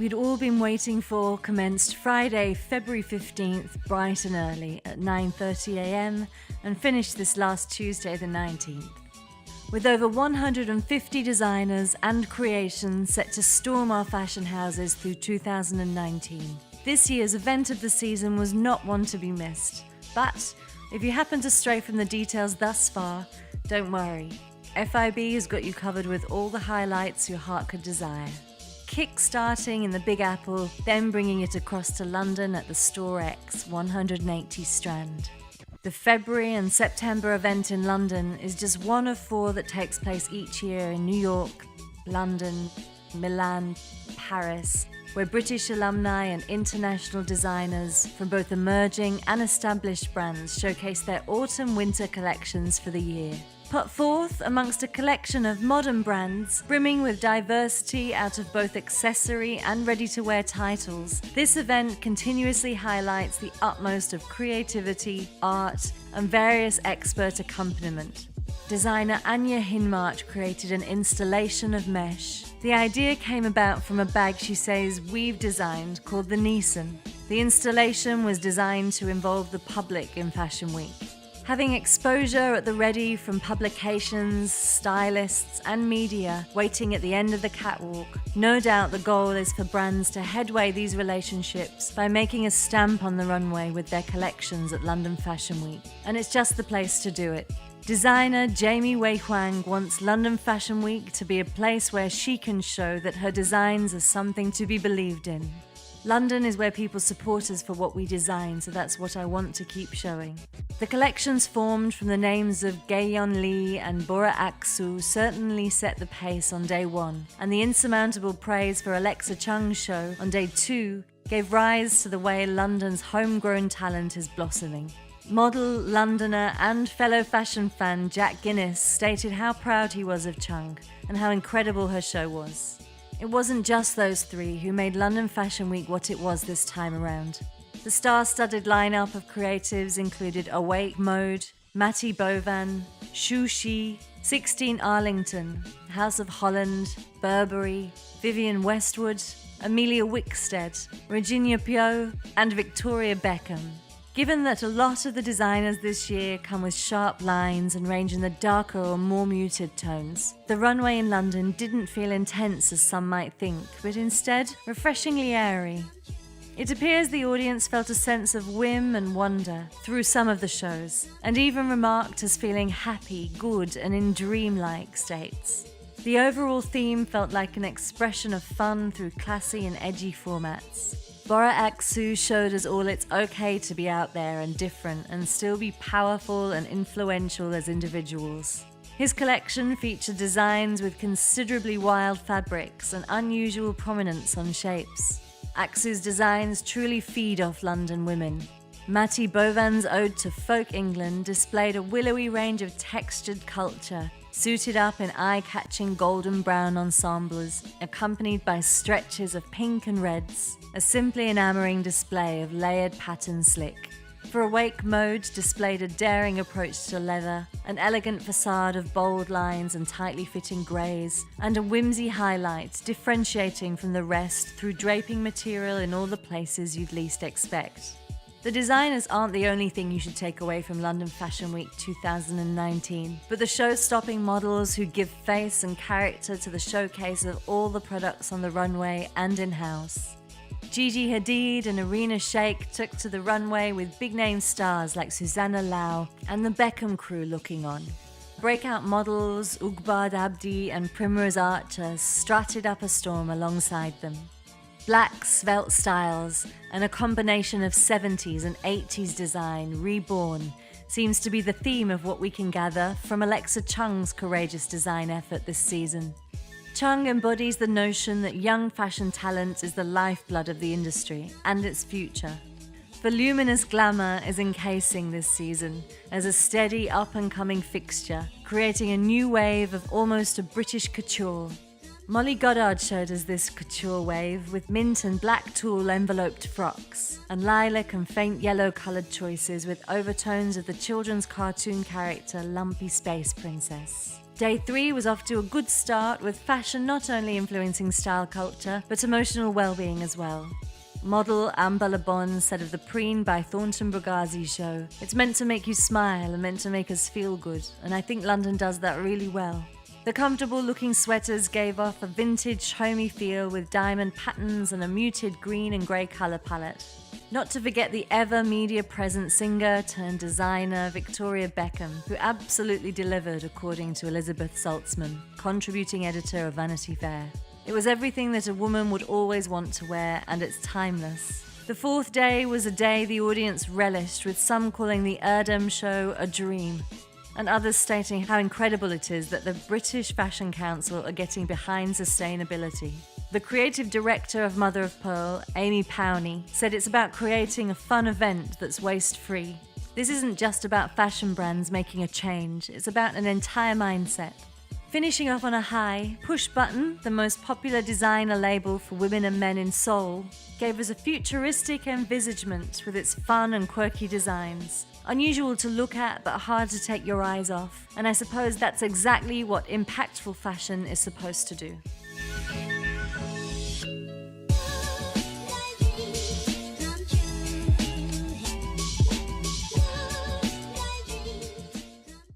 you'd all been waiting for commenced Friday, February 15th, bright and early at 9:30 a.m. and finished this last Tuesday the 19th. With over 150 designers and creations set to storm our fashion houses through 2019. This year's event of the season was not one to be missed, but if you happen to stray from the details thus far, don't worry. FIB has got you covered with all the highlights your heart could desire. Kick-starting in the Big Apple, then bringing it across to London at the Store X 180 Strand. The February and September event in London is just one of 4 that takes place each year in New York, London, Milan, Paris, where British alumni and international designers from both emerging and established brands showcase their autumn-winter collections for the year. Put forth amongst a collection of modern brands, brimming with diversity out of both accessory and ready-to-wear titles, this event continuously highlights the utmost of creativity, art, and various expert accompaniment. Designer Anya Hinmarch created an installation of mesh. The idea came about from a bag she says we've designed called the Neeson. The installation was designed to involve the public in Fashion Week. Having exposure at the ready from publications, stylists, and media waiting at the end of the catwalk, no doubt the goal is for brands to headway these relationships by making a stamp on the runway with their collections at London Fashion Week. And it's just the place to do it. Designer Jamie Wei Huang wants London Fashion Week to be a place where she can show that her designs are something to be believed in. London is where people support us for what we design, so that's what I want to keep showing. The collections formed from the names of Gaeyeon Lee and Bora Aksu certainly set the pace on day 1, and the insurmountable praise for Alexa Chung's show on day 2 gave rise to the way London's homegrown talent is blossoming. Model, Londoner, and fellow fashion fan Jack Guinness stated how proud he was of Chung and how incredible her show was. It wasn't just those 3 who made London Fashion Week what it was this time around. The star-studded lineup of creatives included A.W.A.K.E Mode, Matty Bovan, Shu Shi, 16 Arlington, House of Holland, Burberry, Vivienne Westwood, Amelia Wickstead, Regina Pio, and Victoria Beckham. Given that a lot of the designers this year come with sharp lines and range in the darker or more muted tones, the runway in London didn't feel intense as some might think, but instead refreshingly airy. It appears the audience felt a sense of whim and wonder through some of the shows, and even remarked as feeling happy, good, and in dreamlike states. The overall theme felt like an expression of fun through classy and edgy formats. Bora Aksu showed us all it's okay to be out there and different and still be powerful and influential as individuals. His collection featured designs with considerably wild fabrics and unusual prominence on shapes. Aksu's designs truly feed off London women. Matty Bovan's ode to folk England displayed a willowy range of textured culture, suited up in eye-catching golden brown ensembles, accompanied by stretches of pink and reds, a simply enamoring display of layered pattern slick. For A.W.A.K.E Mode displayed a daring approach to leather, an elegant facade of bold lines and tightly fitting greys, and a whimsy highlight differentiating from the rest through draping material in all the places you'd least expect. The designers aren't the only thing you should take away from London Fashion Week 2019, but the show-stopping models who give face and character to the showcase of all the products on the runway and in-house. Gigi Hadid and Irina Shayk took to the runway with big-name stars like Susanna Lau and the Beckham crew looking on. Breakout models Ugbad Abdi and Primrose Archer strutted up a storm alongside them. Black, svelte styles and a combination of 70s and 80s design reborn seems to be the theme of what we can gather from Alexa Chung's courageous design effort this season. Chung embodies the notion that young fashion talent is the lifeblood of the industry and its future. Voluminous glamour is encasing this season as a steady up-and-coming fixture, creating a new wave of almost a British couture. Molly Goddard showed us this couture wave with mint and black tulle enveloped frocks, and lilac and faint yellow coloured choices with overtones of the children's cartoon character Lumpy Space Princess. Day 3 was off to a good start, with fashion not only influencing style culture, but emotional well-being as well. Model Amber LeBon said of the Preen by Thornton Bughazi show, "It's meant to make you smile and meant to make us feel good, and I think London does that really well." The comfortable-looking sweaters gave off a vintage, homey feel with diamond patterns and a muted green and grey colour palette. Not to forget the ever media-present singer-turned-designer Victoria Beckham, who absolutely delivered according to Elizabeth Saltzman, contributing editor of Vanity Fair. It was everything that a woman would always want to wear, and it's timeless. The 4th day was a day the audience relished, with some calling the Erdem show a dream, and others stating how incredible it is that the British Fashion Council are getting behind sustainability. The creative director of Mother of Pearl, Amy Powney, said it's about creating a fun event that's waste-free. This isn't just about fashion brands making a change, it's about an entire mindset. Finishing off on a high, PushBUTTON, the most popular designer label for women and men in Seoul, gave us a futuristic envisagement with its fun and quirky designs. Unusual to look at, but hard to take your eyes off. And I suppose that's exactly what impactful fashion is supposed to do.